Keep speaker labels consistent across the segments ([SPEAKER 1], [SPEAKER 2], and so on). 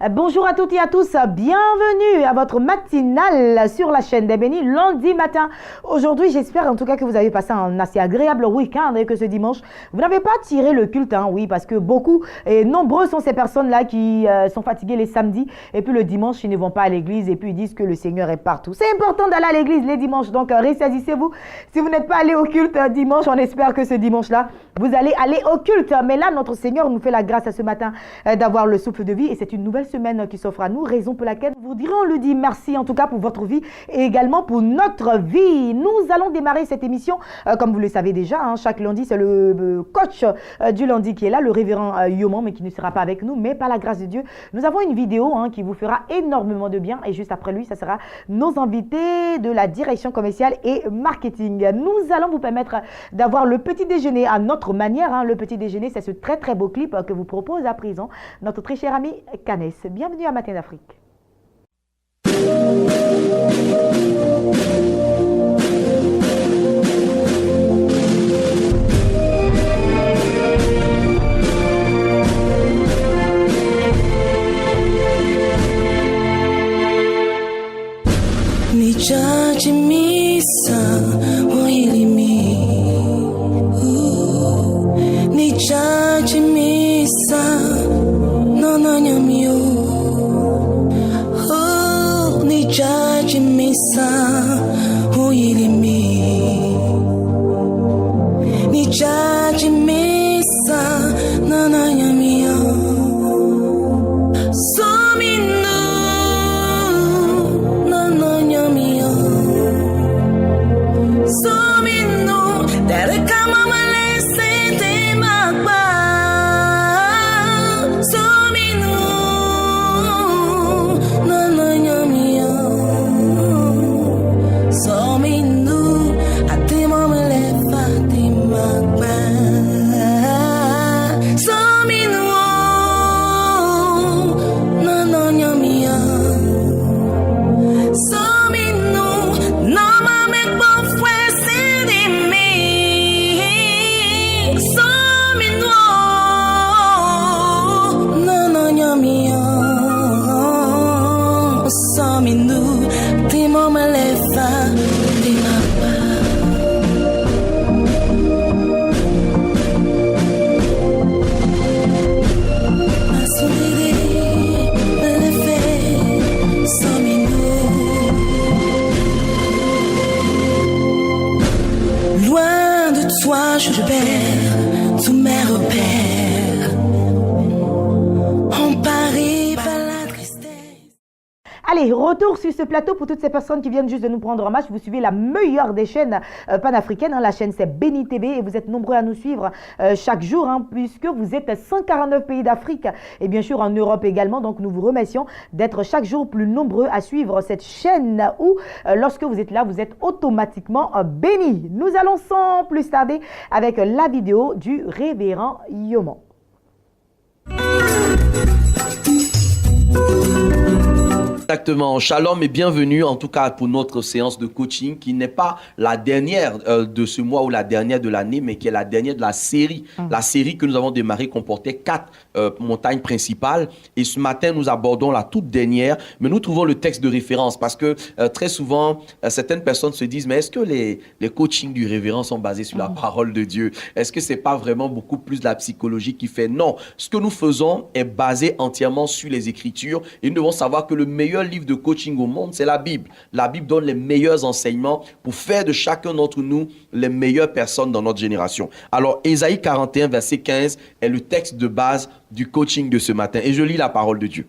[SPEAKER 1] Bonjour à toutes et à tous, bienvenue à votre matinale sur la chaîne des Bénis, lundi matin. Aujourd'hui, j'espère en tout cas que vous avez passé un assez agréable week-end et que ce dimanche, vous n'avez pas tiré le culte, oui, parce que beaucoup et nombreux sont ces personnes-là qui sont fatiguées les samedis et puis le dimanche, ils ne vont pas à l'église et puis ils disent que le Seigneur est partout. C'est important d'aller à l'église les dimanches, donc ressaisissez-vous. Si vous n'êtes pas allé au culte dimanche, on espère que ce dimanche-là, vous allez aller au culte. Mais là, notre Seigneur nous fait la grâce à ce matin d'avoir le souffle de vie et c'est une nouvelle semaine qui s'offre à nous, raison pour laquelle vous direz, on le dit, merci en tout cas pour votre vie et également pour notre vie. Nous allons démarrer cette émission, comme vous le savez déjà, chaque lundi, c'est le coach du lundi qui est là, le révérend Yoman, mais qui ne sera pas avec nous, mais par la grâce de Dieu, nous avons une vidéo qui vous fera énormément de bien et juste après lui, ça sera nos invités de la direction commerciale et marketing. Nous allons vous permettre d'avoir le petit déjeuner à notre manière. Le petit déjeuner, c'est ce très très beau clip que vous propose à présent notre très cher ami Canès. Bienvenue à Matin d'Afrique.
[SPEAKER 2] Ni jaji misa wailimi ni jaji misa nana nyamio ni jaji misa wailimi ni jaji misa nana nyamio Je perds tous mes repères, emparé par la tristesse.
[SPEAKER 1] Allez, retour sur ce plateau pour toutes ces personnes qui viennent juste de nous prendre en marche. Vous suivez la meilleure des chaînes panafricaines. La chaîne, c'est Béni TV et vous êtes nombreux à nous suivre chaque jour puisque vous êtes 149 pays d'Afrique et bien sûr en Europe également. Donc, nous vous remercions d'être chaque jour plus nombreux à suivre cette chaîne où, lorsque vous êtes là, vous êtes automatiquement bénis. Nous allons sans plus tarder avec la vidéo du révérend Yoman.
[SPEAKER 3] Exactement. Shalom et bienvenue en tout cas pour notre séance de coaching qui n'est pas la dernière de ce mois ou la dernière de l'année, mais qui est la dernière de la série. La série que nous avons démarrée comportait 4 montagnes principales et ce matin nous abordons la toute dernière, mais nous trouvons le texte de référence parce que très souvent certaines personnes se disent mais est-ce que les coachings du révérend sont basés sur la parole de Dieu? Est-ce que c'est pas vraiment beaucoup plus de la psychologie qui fait? Non, ce que nous faisons est basé entièrement sur les Écritures et nous devons savoir que le meilleur livre de coaching au monde, c'est la Bible. La Bible donne les meilleurs enseignements pour faire de chacun d'entre nous les meilleures personnes dans notre génération. Alors, Ésaïe 41, verset 15 est le texte de base du coaching de ce matin. Et je lis la parole de Dieu.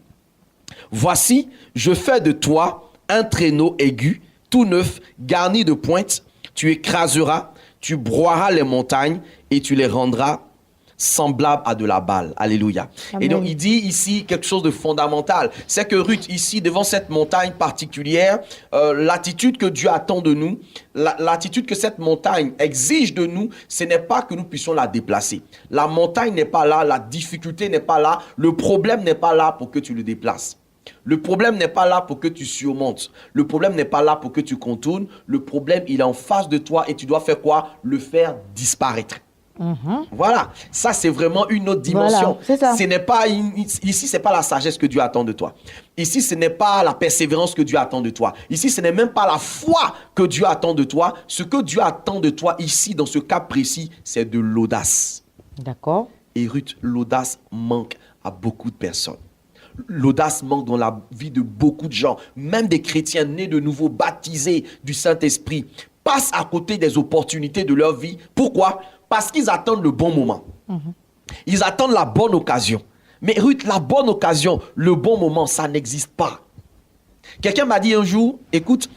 [SPEAKER 3] Voici, je fais de toi un traîneau aigu, tout neuf, garni de pointes. Tu écraseras, tu broieras les montagnes et tu les rendras semblable à de la balle. Alléluia.
[SPEAKER 1] Amen.
[SPEAKER 3] Et donc, il dit ici quelque chose de fondamental. C'est que Ruth, ici, devant cette montagne particulière, l'attitude que Dieu attend de nous, l'attitude que cette montagne exige de nous, ce n'est pas que nous puissions la déplacer. La montagne n'est pas là, la difficulté n'est pas là, le problème n'est pas là pour que tu le déplaces. Le problème n'est pas là pour que tu surmontes. Le problème n'est pas là pour que tu contournes. Le problème, il est en face de toi et tu dois faire quoi? Le faire disparaître. Voilà, ça c'est vraiment une autre dimension.
[SPEAKER 1] Voilà, c'est ça.
[SPEAKER 3] Ce n'est pas ici, c'est pas la sagesse que Dieu attend de toi. Ici, ce n'est pas la persévérance que Dieu attend de toi. Ici, ce n'est même pas la foi que Dieu attend de toi. Ce que Dieu attend de toi ici, dans ce cas précis, c'est de l'audace.
[SPEAKER 1] D'accord.
[SPEAKER 3] Et Ruth, l'audace manque à beaucoup de personnes. L'audace manque dans la vie de beaucoup de gens, même des chrétiens nés de nouveau, baptisés du Saint-Esprit, passent à côté des opportunités de leur vie. Pourquoi? Parce qu'ils attendent le bon moment. Ils attendent la bonne occasion. Mais Ruth, la bonne occasion, le bon moment, ça n'existe pas. Quelqu'un m'a dit un jour, écoute,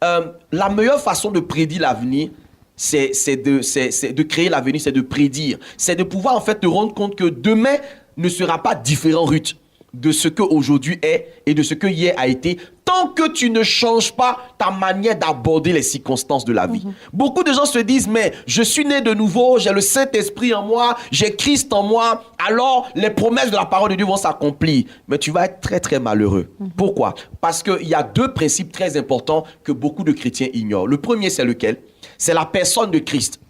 [SPEAKER 3] la meilleure façon de prédire l'avenir, c'est de créer l'avenir, c'est de prédire. C'est de pouvoir en fait te rendre compte que demain ne sera pas différent, Ruth, de ce qu'aujourd'hui est et de ce que hier a été, tant que tu ne changes pas ta manière d'aborder les circonstances de la vie. Beaucoup de gens se disent, mais je suis né de nouveau, j'ai le Saint-Esprit en moi, j'ai Christ en moi, alors les promesses de la parole de Dieu vont s'accomplir. Mais tu vas être très très malheureux. Pourquoi? Parce qu'il y a deux principes très importants que beaucoup de chrétiens ignorent. Le premier, c'est lequel? C'est la personne de Christ.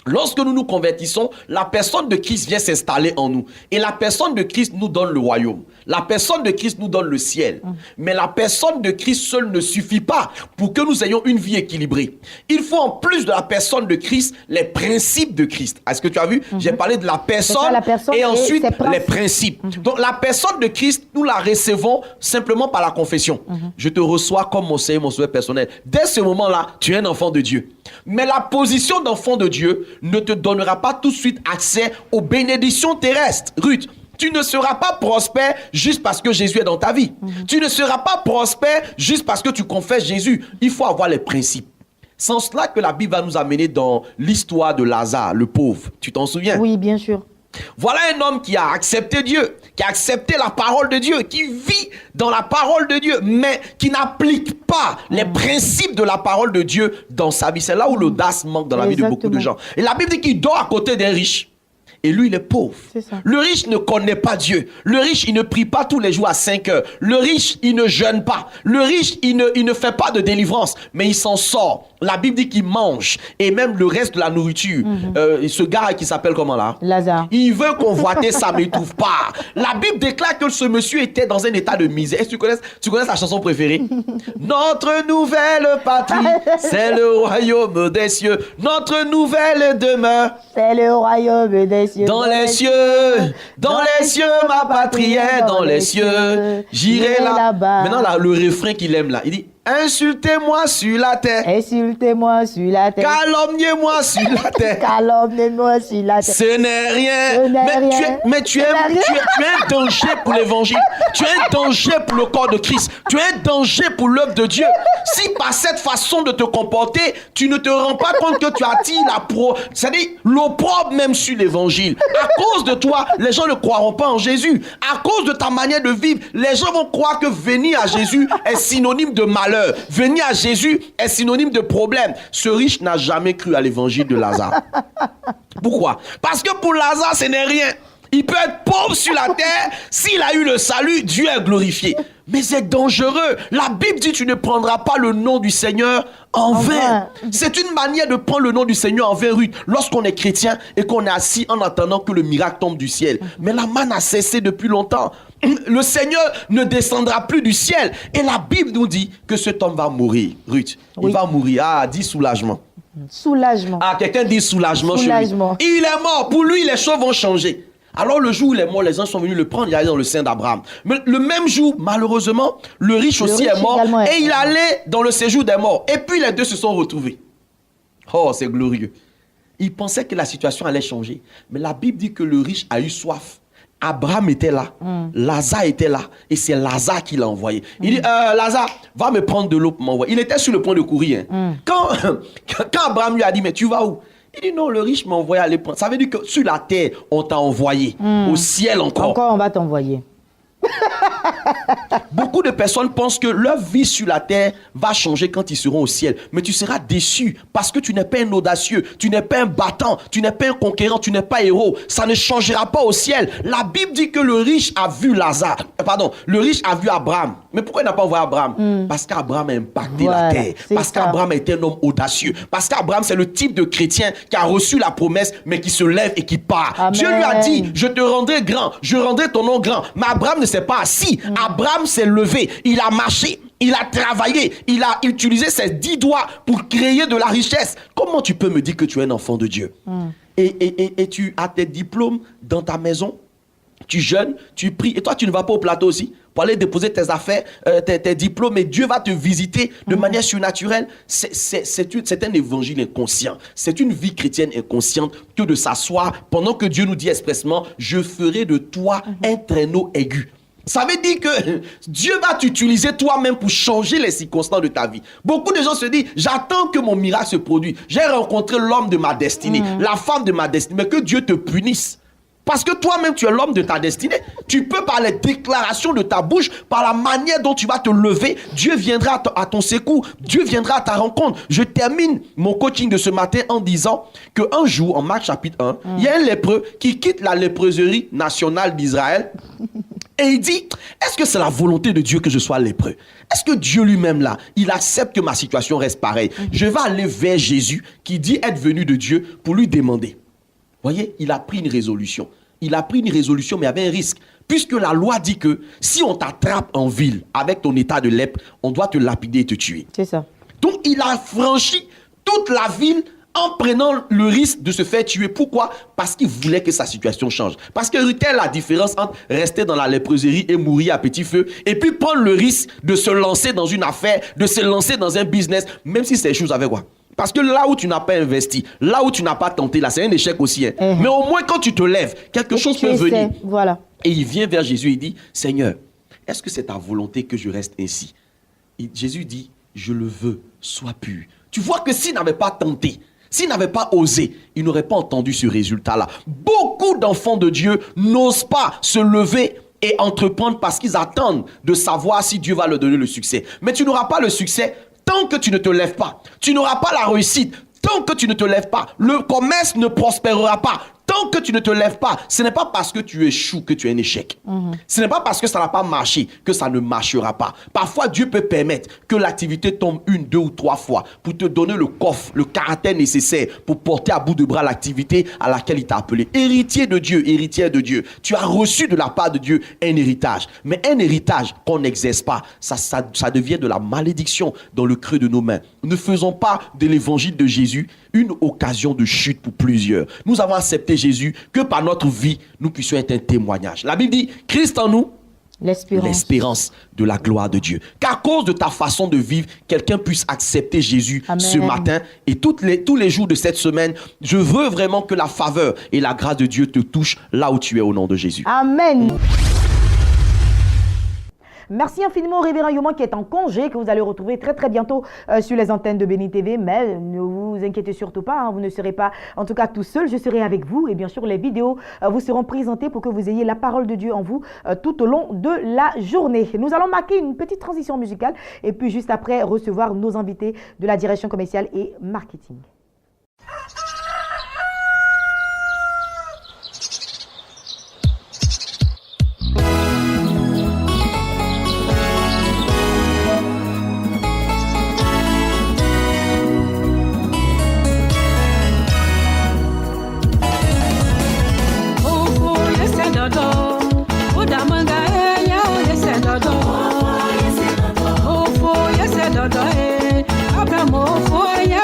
[SPEAKER 3] Lorsque nous nous convertissons, la personne de Christ vient s'installer en nous. Et la personne de Christ nous donne le royaume. La personne de Christ nous donne le ciel. Mais la personne de Christ seule ne suffit pas pour que nous ayons une vie équilibrée. Il faut en plus de la personne de Christ, les principes de Christ. Est-ce que tu as vu? J'ai parlé de la personne, et ensuite les principes. Donc la personne de Christ, nous la recevons simplement par la confession. Je te reçois comme mon Seigneur, mon sauveur personnel. Dès ce moment-là, tu es un enfant de Dieu. Mais la position d'enfant de Dieu ne te donnera pas tout de suite accès aux bénédictions terrestres. Ruth, tu ne seras pas prospère juste parce que Jésus est dans ta vie. Tu ne seras pas prospère juste parce que tu confesses Jésus. Il faut avoir les principes. C'est en cela que la Bible va nous amener dans l'histoire de Lazare, le pauvre. Tu t'en souviens?
[SPEAKER 1] Oui, bien sûr.
[SPEAKER 3] Voilà un homme qui a accepté Dieu, qui a accepté la parole de Dieu, qui vit dans la parole de Dieu, mais qui n'applique pas les principes de la parole de Dieu dans sa vie. C'est là où l'audace manque dans la vie de beaucoup de gens. Et la Bible dit qu'il dort à côté d'un riche. Et lui, il est pauvre.
[SPEAKER 1] C'est ça.
[SPEAKER 3] Le riche ne connaît pas Dieu. Le riche, il ne prie pas tous les jours à 5 heures. Le riche, il ne jeûne pas. Le riche, il ne fait pas de délivrance, mais il s'en sort. La Bible dit qu'il mange. Et même le reste de la nourriture. Ce gars qui s'appelle comment là?
[SPEAKER 1] Lazare.
[SPEAKER 3] Il veut convoiter, ça ne m'étouffe pas. La Bible déclare que ce monsieur était dans un état de misère. Est-ce que tu connais sa chanson préférée? Notre nouvelle patrie, c'est le royaume des cieux. Notre nouvelle demeure,
[SPEAKER 1] c'est le royaume des cieux.
[SPEAKER 3] dans les cieux, ma patrie est dans les cieux. J'irai là-bas. Maintenant, là, le refrain qu'il aime là, il dit: insultez-moi sur la terre.
[SPEAKER 1] Insultez-moi sur la terre.
[SPEAKER 3] Calomniez-moi sur la terre.
[SPEAKER 1] Calomniez-moi sur la terre.
[SPEAKER 3] Ce n'est rien.
[SPEAKER 1] Ce n'est rien.
[SPEAKER 3] Mais tu es un danger pour l'évangile. Tu es un danger pour le corps de Christ. Tu es un danger pour l'œuvre de Dieu. Si par cette façon de te comporter, tu ne te rends pas compte que tu attires c'est-à-dire l'opprobre même sur l'évangile. À cause de toi, les gens ne croiront pas en Jésus. À cause de ta manière de vivre, les gens vont croire que venir à Jésus est synonyme de malheur. Venir à Jésus est synonyme de problème. Ce riche n'a jamais cru à l'évangile de Lazare. Pourquoi? Parce que pour Lazare, ce n'est rien. Il peut être pauvre sur la terre. S'il a eu le salut, Dieu est glorifié. Mais c'est dangereux. La Bible dit: tu ne prendras pas le nom du Seigneur en vain. C'est une manière de prendre le nom du Seigneur en vain, Ruth, lorsqu'on est chrétien et qu'on est assis en attendant que le miracle tombe du ciel. Mais la manne a cessé depuis longtemps. Le Seigneur ne descendra plus du ciel. Et la Bible nous dit que cet homme va mourir, Ruth. Il va mourir. Ah, dis soulagement.
[SPEAKER 1] Soulagement.
[SPEAKER 3] Ah, quelqu'un dit soulagement.
[SPEAKER 1] Soulagement.
[SPEAKER 3] Il est mort. Pour lui, les choses vont changer. Alors le jour où il est mort, les gens sont venus le prendre, il allait dans le sein d'Abraham. Mais le même jour, malheureusement, le riche aussi est mort et il allait dans le séjour des morts. Et puis les deux se sont retrouvés. Oh, c'est glorieux. Il pensait que la situation allait changer. Mais la Bible dit que le riche a eu soif. Abraham était là, Lazare était là, et c'est Lazare qui l'a envoyé. Il dit: Lazare, va me prendre de l'eau pour m'envoyer. Il était sur le point de courir. Quand Abraham lui a dit: mais tu vas où? Il dit non, le riche m'a envoyé aller prendre. Ça veut dire que sur la terre, on t'a envoyé. Au ciel encore.
[SPEAKER 1] Encore, on va t'envoyer.
[SPEAKER 3] Beaucoup de personnes pensent que leur vie sur la terre va changer quand ils seront au ciel. Mais tu seras déçu parce que tu n'es pas un audacieux, tu n'es pas un battant, tu n'es pas un conquérant, tu n'es pas héros. Ça ne changera pas au ciel. La Bible dit que le riche a vu Lazare. Le riche a vu Abraham. Mais pourquoi il n'a pas envoyé Abraham? Parce qu'Abraham a impacté la terre. Parce qu'Abraham est un homme audacieux. Parce qu'Abraham, c'est le type de chrétien qui a reçu la promesse, mais qui se lève et qui part.
[SPEAKER 1] Amen.
[SPEAKER 3] Dieu lui a dit, je te rendrai grand, je rendrai ton nom grand. Mais Abraham ne s'est pas assis. Abraham s'est levé, il a marché, il a travaillé, il a utilisé ses 10 doigts pour créer de la richesse. Comment tu peux me dire que tu es un enfant de Dieu? Et tu as tes diplômes dans ta maison, tu jeûnes, tu pries, et toi tu ne vas pas au plateau aussi pour aller déposer tes affaires, tes diplômes, et Dieu va te visiter de manière surnaturelle. C'est un évangile inconscient. C'est une vie chrétienne inconsciente que de s'asseoir pendant que Dieu nous dit expressement, je ferai de toi un traîneau aigu. Ça veut dire que Dieu va t'utiliser toi-même pour changer les circonstances de ta vie. Beaucoup de gens se disent, j'attends que mon miracle se produise. J'ai rencontré l'homme de ma destinée, la femme de ma destinée, mais que Dieu te punisse. Parce que toi-même, tu es l'homme de ta destinée. Tu peux, par les déclarations de ta bouche, par la manière dont tu vas te lever, Dieu viendra à ton secours. Dieu viendra à ta rencontre. Je termine mon coaching de ce matin en disant qu'un jour, en Marc chapitre 1, il y a un lépreux qui quitte la léproserie nationale d'Israël. Et il dit, est-ce que c'est la volonté de Dieu que je sois lépreux? Est-ce que Dieu lui-même là, il accepte que ma situation reste pareille? Je vais aller vers Jésus qui dit être venu de Dieu pour lui demander. Voyez, il a pris une résolution. Il a pris une résolution, mais il y avait un risque. Puisque la loi dit que si on t'attrape en ville avec ton état de lèpre, on doit te lapider et te tuer.
[SPEAKER 1] C'est ça.
[SPEAKER 3] Donc il a franchi toute la ville en prenant le risque de se faire tuer. Pourquoi? Parce qu'il voulait que sa situation change. Parce que telle la différence entre rester dans la léproserie et mourir à petit feu, et puis prendre le risque de se lancer dans une affaire, de se lancer dans un business, même si c'est chose avec quoi. Parce que là où tu n'as pas investi, là où tu n'as pas tenté, là c'est un échec aussi. Mais au moins quand tu te lèves, quelque chose peut venir.
[SPEAKER 1] Voilà.
[SPEAKER 3] Et il vient vers Jésus et il dit, Seigneur, est-ce que c'est ta volonté que je reste ainsi? Et Jésus dit, je le veux, sois pur. Tu vois que s'il n'avait pas tenté, s'il n'avait pas osé, il n'aurait pas entendu ce résultat-là. Beaucoup d'enfants de Dieu n'osent pas se lever et entreprendre parce qu'ils attendent de savoir si Dieu va leur donner le succès. Mais tu n'auras pas le succès tant que tu ne te lèves pas. Tu n'auras pas la réussite tant que tu ne te lèves pas. Le commerce ne prospérera pas tant que tu ne te lèves pas. Ce n'est pas parce que tu échoues que tu es un échec. Ce n'est pas parce que ça n'a pas marché que ça ne marchera pas. Parfois, Dieu peut permettre que l'activité tombe 1, 2 ou 3 fois pour te donner le coffre, le caractère nécessaire pour porter à bout de bras l'activité à laquelle il t'a appelé. Héritier de Dieu, héritière de Dieu. Tu as reçu de la part de Dieu un héritage. Mais un héritage qu'on n'exerce pas, ça devient de la malédiction dans le creux de nos mains. Ne faisons pas de l'évangile de Jésus une occasion de chute pour plusieurs. Nous avons accepté Jésus que par notre vie, nous puissions être un témoignage. La Bible dit, Christ en nous, l'espérance de la gloire de Dieu. Qu'à cause de ta façon de vivre, quelqu'un puisse accepter Jésus ce matin et tous les jours de cette semaine. Je veux vraiment que la faveur et la grâce de Dieu te touchent là où tu es au nom de Jésus.
[SPEAKER 1] Amen. Merci infiniment au révérend Yoman qui est en congé, que vous allez retrouver très très bientôt sur les antennes de Béni TV. Mais ne vous inquiétez surtout pas, hein, vous ne serez pas en tout cas tout seul, je serai avec vous. Et bien sûr, les vidéos vous seront présentées pour que vous ayez la parole de Dieu en vous tout au long de la journée. Nous allons marquer une petite transition musicale et puis juste après recevoir nos invités de la direction commerciale et marketing.
[SPEAKER 4] Abraham, oh, yeah,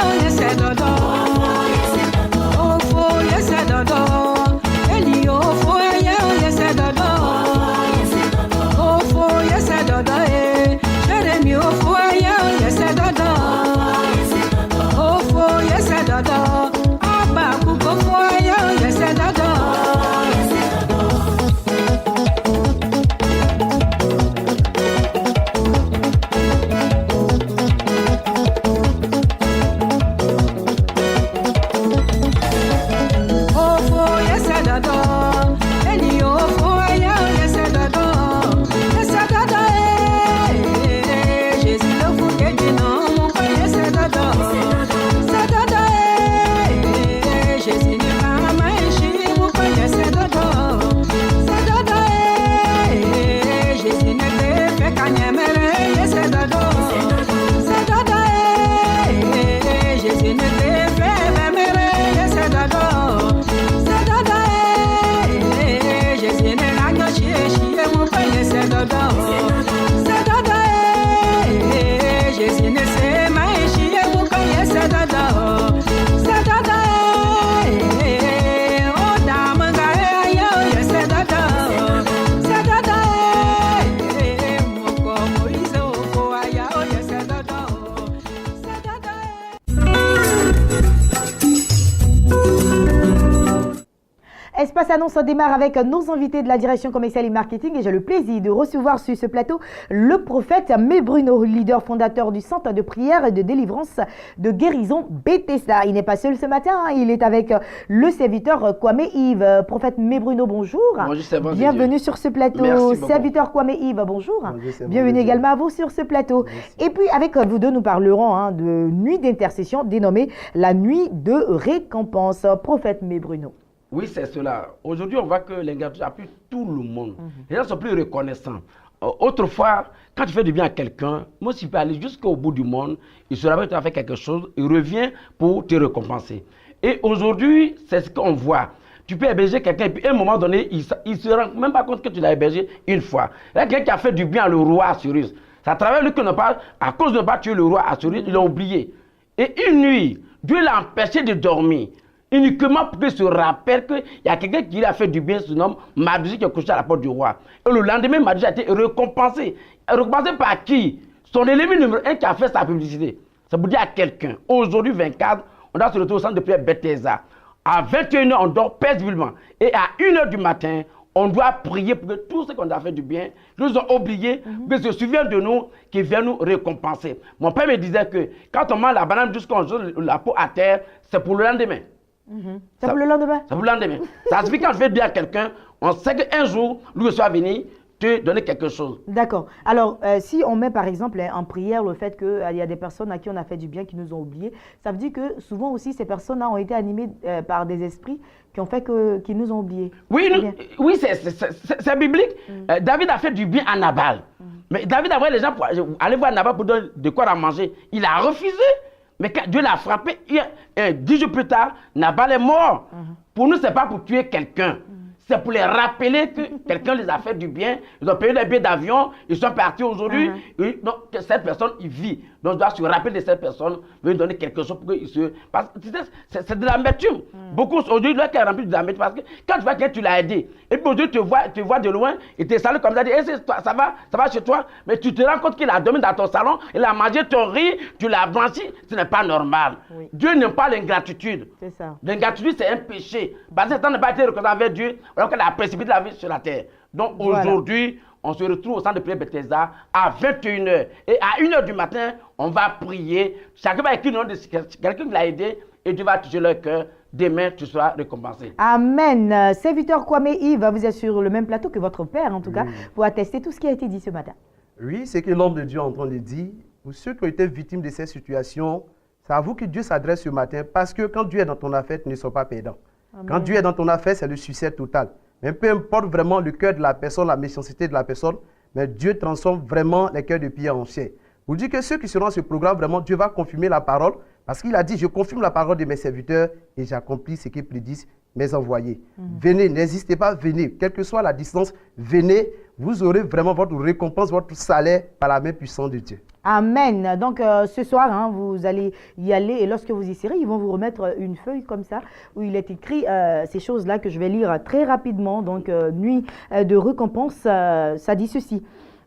[SPEAKER 1] Espace Annonce démarre avec nos invités de la direction commerciale et marketing et j'ai le plaisir de recevoir sur ce plateau le prophète Bruno, leader fondateur du centre de prière et de délivrance de guérison Bethesda. Il n'est pas seul ce matin, hein, il est avec le serviteur Kwame Yves. Prophète Bruno, bonjour.
[SPEAKER 4] Bonjour,
[SPEAKER 1] bienvenue sur ce plateau. Serviteur Kwame Yves, bonjour. Bienvenue également à vous sur ce plateau. Merci. Et puis avec vous deux, nous parlerons hein, de nuit d'intercession dénommée la nuit de récompense. Prophète Bruno.
[SPEAKER 4] Oui, c'est cela. Aujourd'hui, on voit que l'ingratitude appuie tout le monde. Les gens sont plus reconnaissants. Autrefois, quand tu fais du bien à quelqu'un, moi, si tu peux aller jusqu'au bout du monde, il se rappelle que tu as fait quelque chose, il revient pour te récompenser. Et aujourd'hui, c'est ce qu'on voit. Tu peux héberger quelqu'un et puis à un moment donné, il ne se rend même pas compte que tu l'as hébergé une fois. Il y a quelqu'un qui a fait du bien à le roi Assyrus. C'est à travers lui qu'on n'a pas, à cause de ne pas tuer le roi Assyrus, il l'a oublié. Et une nuit, Dieu l'a empêché de dormir. Uniquement pour qu'il se rappelle qu'il y a quelqu'un qui lui a fait du bien, ce nom Mardochée qui est couché à la porte du roi. Et le lendemain, Mardochée a été récompensé. Récompensé par qui? Son ennemi numéro 1 qui a fait sa publicité. Ça veut dire à quelqu'un. Aujourd'hui, 24, on doit se retrouver au centre de prière Bethesda. À 21h, on dort paisiblement. Et à 1h du matin, on doit prier pour que tous ceux qu'on a fait du bien, nous ont oubliés, que se souviennent de nous, qui viennent nous récompenser. Mon père me disait que quand on mange la banane jusqu'on jette la peau à terre, c'est pour le lendemain.
[SPEAKER 1] C'est pour le lendemain? C'est
[SPEAKER 4] pour le lendemain. Ça signifie quand on fait bien à quelqu'un, on sait qu'un jour, lui soit venu te donner quelque chose.
[SPEAKER 1] D'accord. Alors, si on met par exemple en prière le fait qu'il y a des personnes à qui on a fait du bien qui nous ont oubliés, ça veut dire que souvent aussi ces personnes-là ont été animées par des esprits qui ont fait qu'ils nous ont oubliés.
[SPEAKER 4] Oui, oui, c'est biblique. David a fait du bien à Nabal. Mais David a envoyé les gens pour aller voir Nabal pour donner de quoi à manger. Il a refusé. Mais quand Dieu l'a frappé, 10 jours plus tard, Nabal est mort. Pour nous, ce n'est pas pour tuer quelqu'un. C'est pour les rappeler que quelqu'un les a fait du bien. Ils ont payé des billets d'avion, ils sont partis aujourd'hui. Donc, cette personne, il vit. Donc, on doit se rappeler de cette personne, veut donner quelque chose pour qu'il se... Parce que c'est de l'amertume. Beaucoup, aujourd'hui, là, qui est rempli de l'amertume. Parce que quand tu vois quelqu'un, tu l'as aidé. Et puis aujourd'hui, tu vois de loin, il te salue comme ça, dit, hey, ça va chez toi. Mais tu te rends compte qu'il a dormi dans ton salon, il a mangé ton riz, tu l'as blanchi. Ce n'est pas normal. Oui. Dieu n'aime pas l'ingratitude. C'est ça. L'ingratitude, c'est un péché. Parce que ça n'a pas été reconnaissant avec Dieu, alors qu'elle a précipité la vie sur la terre. Donc aujourd'hui, on se retrouve au centre de prière Bethesda à 21h. Et à 1h du matin, on va prier. Chacun va écrire le nom de quelqu'un qui l'a aidé et Dieu va toucher leur cœur. Demain, tu seras récompensé.
[SPEAKER 1] Amen. Serviteur Kwame Yves, vous êtes sur le même plateau que votre père, en tout cas, pour attester tout ce qui a été dit ce matin.
[SPEAKER 5] Oui, c'est que l'homme de Dieu est en train de dire. Pour ceux qui ont été victimes de ces situations, c'est à vous que Dieu s'adresse ce matin. Parce que quand Dieu est dans ton affaire, tu ne sois pas perdant. Amen. Quand Dieu est dans ton affaire, c'est le succès total. Mais peu importe vraiment le cœur de la personne, la méchanceté de la personne, mais Dieu transforme vraiment les cœurs de pierre en chair. Vous dites que ceux qui seront dans ce programme, vraiment, Dieu va confirmer la parole, parce qu'il a dit, je confirme la parole de mes serviteurs et j'accomplis ce qu'ils prédisent mes envoyés. Venez, n'hésitez pas, venez, quelle que soit la distance, venez, vous aurez vraiment votre récompense, votre salaire par la main puissante de Dieu.
[SPEAKER 1] Amen. Donc ce soir, hein, vous allez y aller et lorsque vous y serez, ils vont vous remettre une feuille comme ça où il est écrit ces choses-là que je vais lire très rapidement. Donc nuit de récompense, ça dit ceci.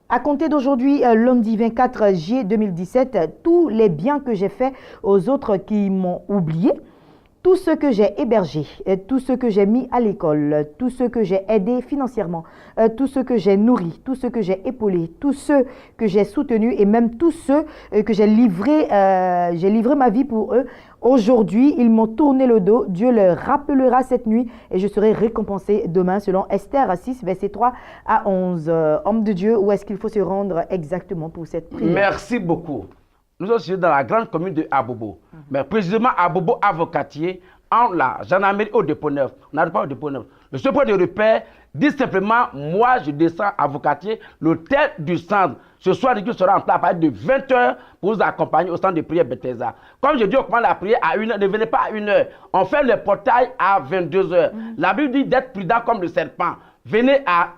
[SPEAKER 1] À compter d'aujourd'hui, lundi 24 juillet 2017, tous les biens que j'ai faits aux autres qui m'ont oublié, tout ce que j'ai hébergé, tout ce que j'ai mis à l'école, tout ce que j'ai aidé financièrement, tout ce que j'ai nourri, tout ce que j'ai épaulé, tous ceux que j'ai soutenus et même tous ceux que j'ai livré ma vie pour eux. Aujourd'hui, ils m'ont tourné le dos. Dieu leur rappellera cette nuit et je serai récompensé demain selon Esther 6, verset 3 à 11. Homme de Dieu, où est-ce qu'il faut se rendre exactement pour cette prière?
[SPEAKER 4] Merci beaucoup. Nous sommes dans la grande commune de Abobo. Mais précisément Abobo Avocatier, en la gendarmerie au dépôt neuf. On n'arrive pas au dépôt neuf. Le seul point de repère dit simplement, moi je descends à Avocatier, l'hôtel du centre. Ce soir, l'équipe sera en place à partir de 20h pour vous accompagner au centre de prière Bethesda. Comme je dis, on commence la prière à 1h, ne venez pas à 1h. On fait le portail à 22h. La Bible dit d'être prudent comme le serpent. Venez à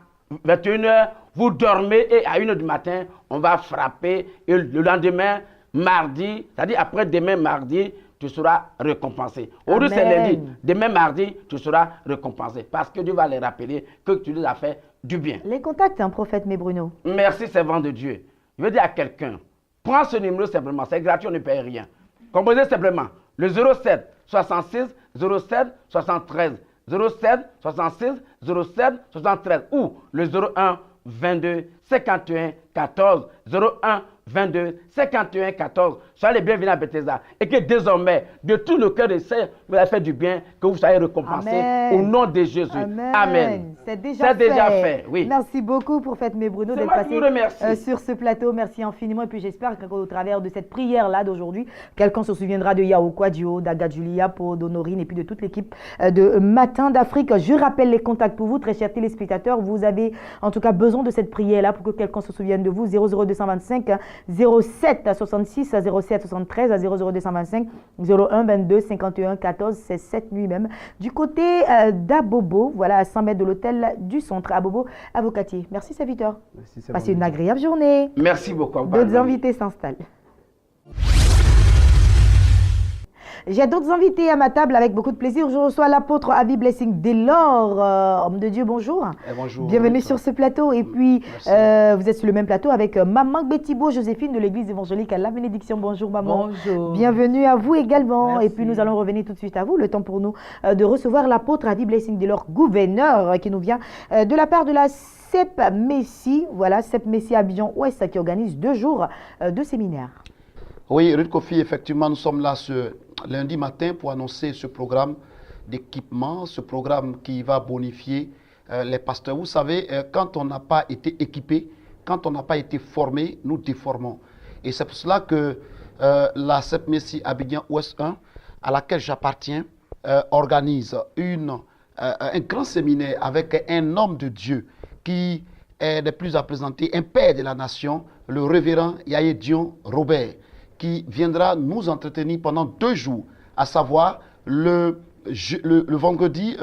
[SPEAKER 4] 21h, vous dormez et à 1h du matin, on va frapper. Et le lendemain, mardi, c'est-à-dire après-demain, mardi, tu seras récompensé. Aujourd'hui, c'est lundi. Demain, mardi, tu seras récompensé. Parce que Dieu va les rappeler que tu les as fait du bien.
[SPEAKER 1] Les contacts, hein, prophète Bruno.
[SPEAKER 4] Merci, servant de Dieu. Je veux dire à quelqu'un, prends ce numéro simplement. C'est gratuit, on ne paye rien. Composez simplement le 07 66 07 73 07 66 07 73 ou le 01 22 51 14 01 22 51 14. Soyez les bienvenus à Bethesda et que désormais, de tout le cœur de Seigneur, vous avez fait du bien, que vous soyez récompensés au nom de Jésus. Amen.
[SPEAKER 1] C'est déjà fait.
[SPEAKER 4] Oui.
[SPEAKER 1] Merci beaucoup, prophète Bruno, d'être passé sur ce plateau. Merci infiniment. Et puis j'espère qu'au travers de cette prière-là d'aujourd'hui, quelqu'un se souviendra de Yao Quadio, d'Aga Julia, d'Honorine et puis de toute l'équipe de Matin d'Afrique. Je rappelle les contacts pour vous, très chers téléspectateurs. Vous avez en tout cas besoin de cette prière-là pour que quelqu'un se souvienne de vous. 00225 07 66 07 73 à 00225 01 22 51 14. C'est cette nuit même. Du côté d'Abobo, voilà, à 100 mètres de l'hôtel du centre. Abobo, avocatier. Merci, serviteur. Passez une agréable journée.
[SPEAKER 4] Merci beaucoup.
[SPEAKER 1] D'autres invités s'installent. J'ai d'autres invités à ma table avec beaucoup de plaisir. Je reçois l'apôtre Avi Blessing Delors. Homme de Dieu, bonjour.
[SPEAKER 6] Bonjour.
[SPEAKER 1] Bienvenue sur ce plateau. Et puis, vous êtes sur le même plateau avec Maman Bettibo Joséphine de l'église évangélique à la Bénédiction. Bonjour, maman.
[SPEAKER 6] Bonjour.
[SPEAKER 1] Bienvenue à vous également.
[SPEAKER 6] Merci.
[SPEAKER 1] Et puis, nous allons revenir tout de suite à vous. Le temps pour nous de recevoir l'apôtre Avi Blessing Delors, gouverneur, qui nous vient de la part de la CEP Messi. Voilà, CEP Messi Abidjan-Ouest qui organise 2 jours de séminaire.
[SPEAKER 6] Oui, Ruth Kofi, effectivement, nous sommes là ce lundi matin pour annoncer ce programme d'équipement, ce programme qui va bonifier les pasteurs. Vous savez, quand on n'a pas été équipé, quand on n'a pas été formé, nous déformons. Et c'est pour cela que la CEP Messi Abidjan Ouest 1, à laquelle j'appartiens, organise un grand séminaire avec un homme de Dieu qui est le plus à présenter, un père de la nation, le révérend Yahé Dion Robert, qui viendra nous entretenir pendant 2 jours, à savoir le vendredi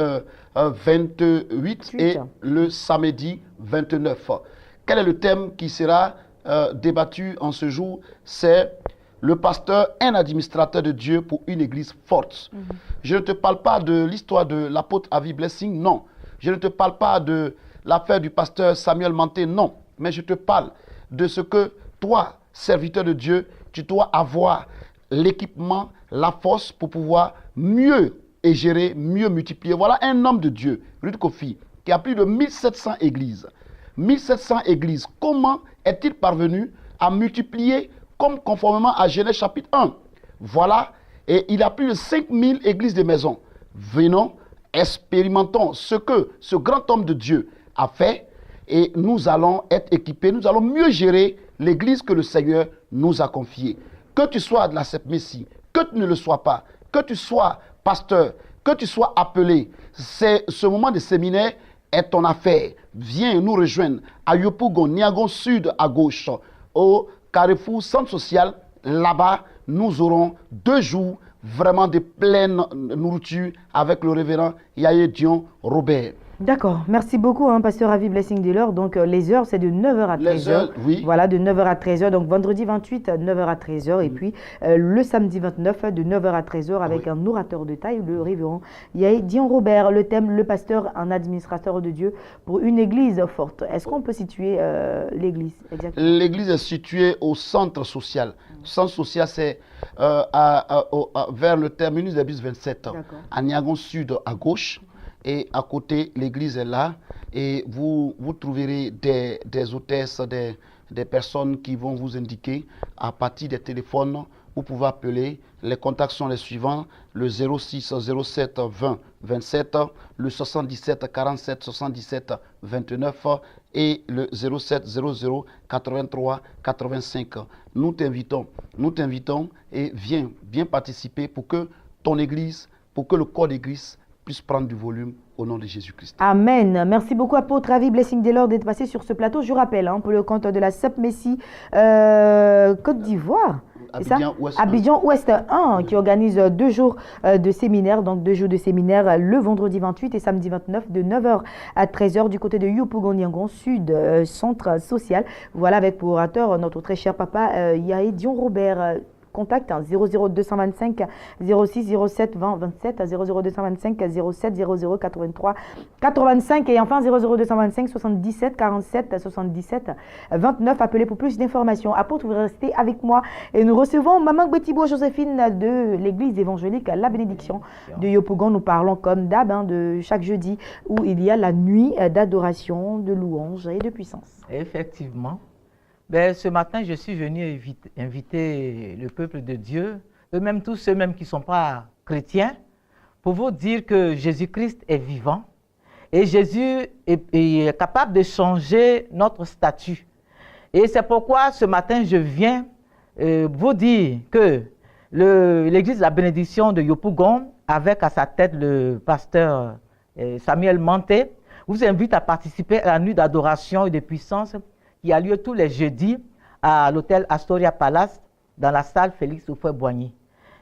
[SPEAKER 6] 28 et le samedi 29. Quel est le thème qui sera débattu en ce jour? C'est le pasteur, un administrateur de Dieu pour une église forte. Je ne te parle pas de l'histoire de l'apôtre Avi Blessing, non. Je ne te parle pas de l'affaire du pasteur Samuel Manté, non. Mais je te parle de ce que toi, serviteur de Dieu, tu dois avoir l'équipement, la force pour pouvoir mieux gérer, mieux multiplier. Voilà un homme de Dieu, Ruth Kofi, qui a plus de 1700 églises. 1700 églises. Comment est-il parvenu à multiplier comme conformément à Genèse chapitre 1? Voilà, et il a plus de 5000 églises de maison. Venons, expérimentons ce que ce grand homme de Dieu a fait et nous allons être équipés, nous allons mieux gérer l'église que le Seigneur nous a confiée. Que tu sois de la CEP Messi, que tu ne le sois pas, que tu sois pasteur, que tu sois appelé, ce moment de séminaire est ton affaire. Viens nous rejoindre à Yopougon, Niagon Sud à gauche, au Carrefour Centre Social. Là-bas, nous aurons 2 jours vraiment de pleine nourriture avec le révérend Yahé Dion Robert.
[SPEAKER 1] D'accord, merci beaucoup, pasteur Avi Blessing Delors. Donc, les heures, c'est de 9h à 13h.
[SPEAKER 6] Les heures, oui.
[SPEAKER 1] Voilà, de 9h à 13h. Donc, vendredi 28, 9h à 13h. Et puis, le samedi 29, de 9h à 13h, avec un orateur de taille, le révérend Yahé Dion Robert. Le thème, le pasteur, un administrateur de Dieu pour une église forte. Est-ce qu'on peut situer l'église exactement?
[SPEAKER 6] L'église est située au centre social. Le centre social, c'est vers le terminus des bus 27, à Niagon Sud à gauche. Et à côté, l'église est là et vous trouverez des hôtesses, des personnes qui vont vous indiquer à partir des téléphones. Vous pouvez appeler. Les contacts sont les suivants: le 06 07 20 27, le 77 47 77 29 et le 07 00 83 85. Nous t'invitons et viens participer pour que ton église, pour que le corps d'église puisse prendre du volume au nom de Jésus-Christ.
[SPEAKER 1] Amen. Merci beaucoup, apôtre Avi Blessing Delors, d'être passé sur ce plateau. Je rappelle, pour le compte de la CEP Messi Côte d'Ivoire. Abidjan Ouest 1, qui organise 2 jours de séminaire, donc 2 jours de séminaire le vendredi 28 et samedi 29 de 9h à 13h du côté de Yopougon-Niangon Sud, centre social. Voilà, avec pour orateur notre très cher papa Yahé Dion Robert. contact 00225 06 07 20 27 00225 07 00 83 85 et enfin 00225 77 47 77 29. Appelez pour plus d'informations. Apôtre, vous restez avec moi et nous recevons Maman Gbetibo Joséphine de l'église évangélique La Bénédiction de Yopougon. Nous parlons comme d'hab de chaque jeudi où il y a la nuit d'adoration, de louange et de puissance.
[SPEAKER 7] Effectivement. Ben, ce matin, je suis venu inviter le peuple de Dieu, eux-mêmes tous ceux même qui ne sont pas chrétiens, pour vous dire que Jésus-Christ est vivant et Jésus est capable de changer notre statut. Et c'est pourquoi ce matin, je viens vous dire que l'église de la bénédiction de Yopougon, avec à sa tête le pasteur Samuel Manté, vous invite à participer à la nuit d'adoration et de puissance qui a lieu tous les jeudis à l'hôtel Astoria Palace dans la salle Félix Houphouët-Boigny.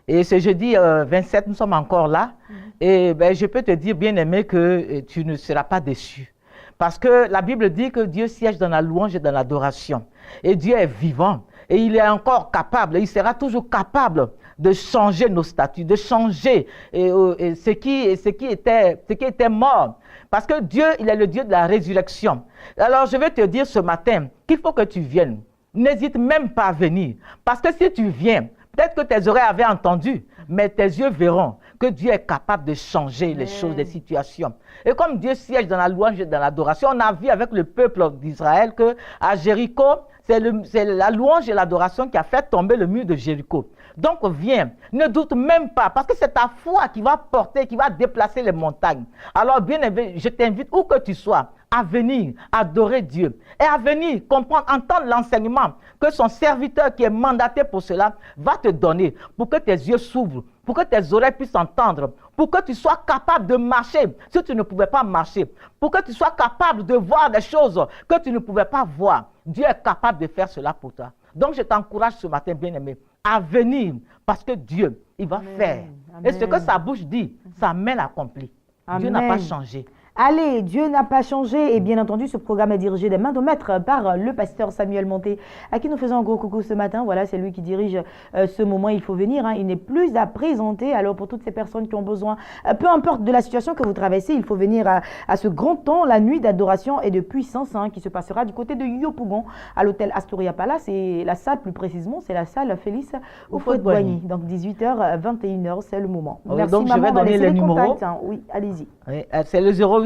[SPEAKER 7] Et ce jeudi 27, nous sommes encore là. Et ben, je peux te dire, bien-aimé, que tu ne seras pas déçu. Parce que la Bible dit que Dieu siège dans la louange et dans l'adoration. Et Dieu est vivant. Et il est encore capable, il sera toujours capable de changer nos statuts, de changer ce qui était mort. Parce que Dieu, il est le Dieu de la résurrection. Alors, je vais te dire ce matin qu'il faut que tu viennes. N'hésite même pas à venir. Parce que si tu viens, peut-être que tes oreilles avaient entendu, mais tes yeux verront que Dieu est capable de changer les choses, les situations. Et comme Dieu siège dans la louange et dans l'adoration, on a vu avec le peuple d'Israël qu'à Jéricho, c'est la louange et l'adoration qui a fait tomber le mur de Jéricho. Donc viens, ne doute même pas, parce que c'est ta foi qui va porter, qui va déplacer les montagnes. Alors bien aimé, je t'invite où que tu sois, à venir adorer Dieu et à venir comprendre, entendre l'enseignement que son serviteur qui est mandaté pour cela va te donner pour que tes yeux s'ouvrent, pour que tes oreilles puissent entendre, pour que tu sois capable de marcher si tu ne pouvais pas marcher, pour que tu sois capable de voir des choses que tu ne pouvais pas voir. Dieu est capable de faire cela pour toi. Donc je t'encourage ce matin, bien-aimé, à venir parce que Dieu, il va faire. Amen. Et ce que sa bouche dit, sa main l'accomplit. Dieu n'a pas changé.
[SPEAKER 1] Allez, Dieu n'a pas changé et bien entendu, ce programme est dirigé des mains de maître par le pasteur Samuel Manté, à qui nous faisons un gros coucou ce matin. Voilà, c'est lui qui dirige ce moment, il faut venir. Il n'est plus à présenter. Alors pour toutes ces personnes qui ont besoin, peu importe de la situation que vous traversez, il faut venir à ce grand temps, la nuit d'adoration et de puissance qui se passera du côté de Yopougon, à l'hôtel Astoria Palace. Et la salle, plus précisément, c'est la salle Félix Houphouët-Boigny. Donc 18h, 21h, c'est le moment.
[SPEAKER 7] Oui, merci, donc maman, je vais donner les numéros.
[SPEAKER 1] Oui, allez-y.
[SPEAKER 7] Oui, c'est le 0800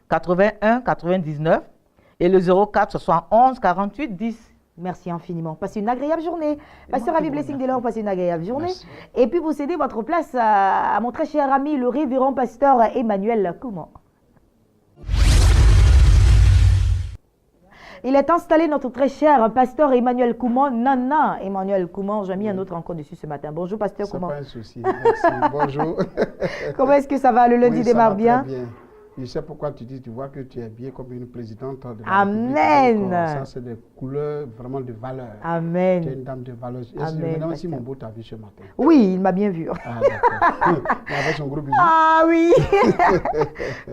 [SPEAKER 7] 81 99 et le 04 71 48 10.
[SPEAKER 1] Merci infiniment. Passez une agréable journée. Pasteur Avi Blessing Delors, passez une agréable journée. Merci. Et puis vous cédez votre place à mon très cher ami, le révérend pasteur Emmanuel Kouman. Il est installé, notre très cher pasteur Emmanuel Kouman. Nana Emmanuel Kouman, j'ai mis un autre encore dessus ce matin. Bonjour pasteur Kouman.
[SPEAKER 5] C'est pas un souci, merci. Bonjour.
[SPEAKER 1] Comment est-ce que ça va? Le lundi démarre bien?
[SPEAKER 5] Très bien. Je sais pourquoi tu dis, tu vois que tu es bien comme une présidente de la
[SPEAKER 1] Amen.
[SPEAKER 5] République. Ça, c'est des couleurs vraiment de valeur.
[SPEAKER 1] Amen.
[SPEAKER 5] Tu es une dame de valeur.
[SPEAKER 1] Amen.
[SPEAKER 5] Si mon beau t'a vu ce matin.
[SPEAKER 1] Oui, il m'a bien vu.
[SPEAKER 5] Ah, d'accord. Avec son gros bisou.
[SPEAKER 1] Ah oui.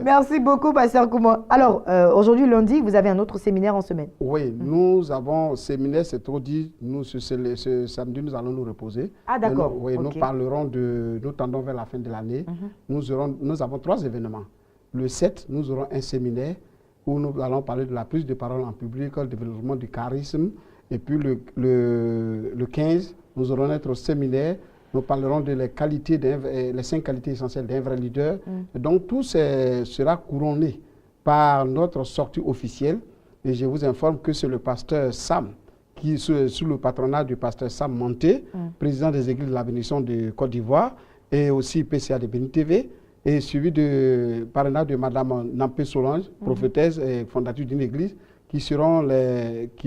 [SPEAKER 1] Merci beaucoup, pasteur Kouman. Alors, aujourd'hui, lundi, vous avez un autre séminaire en semaine.
[SPEAKER 5] Oui, nous avons séminaire, c'est trop dit. Nous, ce samedi, nous allons nous reposer.
[SPEAKER 1] Ah, d'accord.
[SPEAKER 5] Oui,
[SPEAKER 1] okay.
[SPEAKER 5] Nous parlerons nous tendons vers la fin de l'année. Nous avons 3 événements. Le 7, nous aurons un séminaire où nous allons parler de la prise de parole en public, le développement du charisme. Et puis le 15, nous aurons notre séminaire. Nous parlerons de les 5 qualités essentielles d'un vrai leader. Et donc tout sera couronné par notre sortie officielle. Et je vous informe que c'est le pasteur Sam, qui sous le patronat du pasteur Sam Manté, président des églises de la bénédiction de Côte d'Ivoire, et aussi PCA de Béni TV, et suivi de parrainage de Madame Nampé Solange, prophétesse et fondatrice d'une église, qui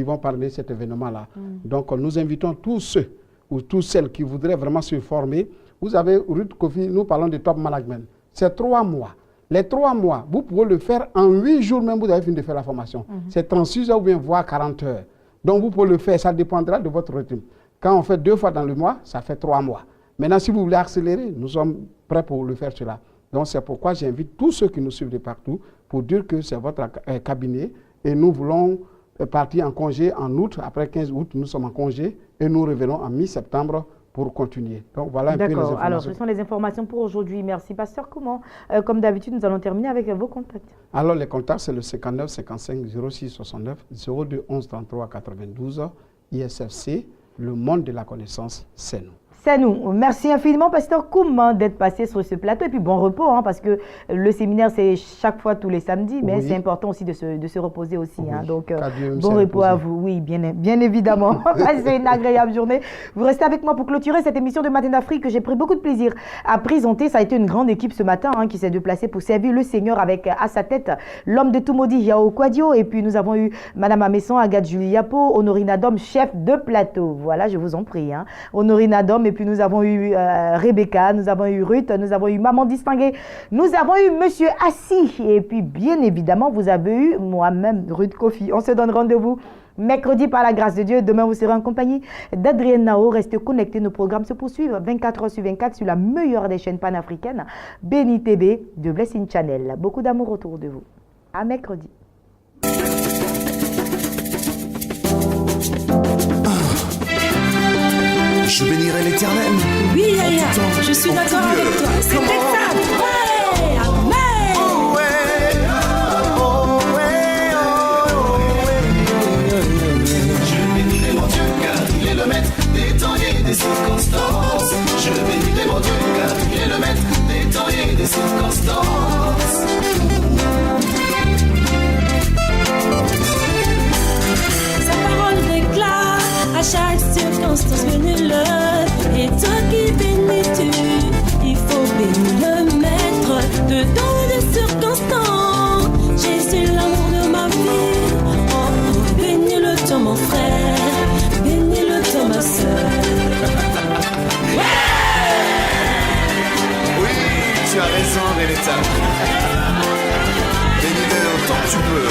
[SPEAKER 5] vont parler de cet événement-là. Donc nous invitons tous ceux ou toutes celles qui voudraient vraiment se former. Vous avez Ruth Kofi, nous parlons de top management. C'est 3 mois. Les 3 mois, vous pouvez le faire en 8 jours même, vous avez fini de faire la formation. C'est 36 heures ou bien voire 40 heures. Donc vous pouvez le faire, ça dépendra de votre rythme. Quand on fait 2 fois dans le mois, ça fait 3 mois. Maintenant, si vous voulez accélérer, nous sommes prêts pour le faire cela. Donc c'est pourquoi j'invite tous ceux qui nous suivent de partout pour dire que c'est votre cabinet et nous voulons partis en congé en août. Après 15 août, nous sommes en congé et nous revenons en mi-septembre pour continuer. Donc voilà un peu les informations.
[SPEAKER 1] D'accord. Alors, ce sont les informations pour aujourd'hui. Merci, Pasteur Kouman. Comme d'habitude, nous allons terminer avec vos contacts.
[SPEAKER 5] Alors, les contacts, c'est le 59 55 06 69 02 11 33 92 ISFC, le monde de la connaissance, c'est nous.
[SPEAKER 1] C'est nous. Merci infiniment, Pasteur Kouman, d'être passé sur ce plateau. Et puis bon repos, hein, parce que le séminaire, c'est chaque fois tous les samedis, mais c'est important aussi de se reposer aussi. Hein. Donc, bon repos à vous. Oui, bien évidemment. Passez une agréable journée. Vous restez avec moi pour clôturer cette émission de Matin d'Afrique que j'ai pris beaucoup de plaisir à présenter. Ça a été une grande équipe ce matin hein, qui s'est déplacée pour servir le Seigneur avec à sa tête l'homme de Tumodi, Yao Kwadio. Et puis nous avons eu Madame Amesson, Agathe Julie Yapo, Honorine Adom, chef de plateau. Voilà, je vous en prie. Hein. Honorine Adom, et puis nous avons eu Rebecca, nous avons eu Ruth, nous avons eu Maman Distinguée, nous avons eu Monsieur Assis, et puis bien évidemment, vous avez eu moi-même, Ruth Kofi. On se donne rendez-vous mercredi par la grâce de Dieu. Demain, vous serez en compagnie d'Adrienne Nao. Restez connectés, nos programmes se poursuivent 24 heures sur 24 sur la meilleure des chaînes panafricaines, Béni TV de Blessing Channel. Beaucoup d'amour autour de vous. À mercredi.
[SPEAKER 8] Je bénirai l'Éternel.
[SPEAKER 2] Oui, Yaya, je suis d'accord avec toi. C'est ça. Ouais, amen.
[SPEAKER 8] Oh ouais, oh ouais, oh ouais. Je bénirai mon Dieu car il est le maître des temps et des circonstances. Je bénirai mon Dieu car il est le maître des temps et des circonstances.
[SPEAKER 2] Sa parole déclare à chaque circonstance bénis-le. Et toi qui bénis-tu, il faut bénir le maître de toutes les circonstances. Jésus l'amour de ma vie. Oh, bénis-le toi mon frère, bénis-le toi ma soeur.
[SPEAKER 8] Oui, tu as raison, Renetta. Bénis-le autant que tu peux.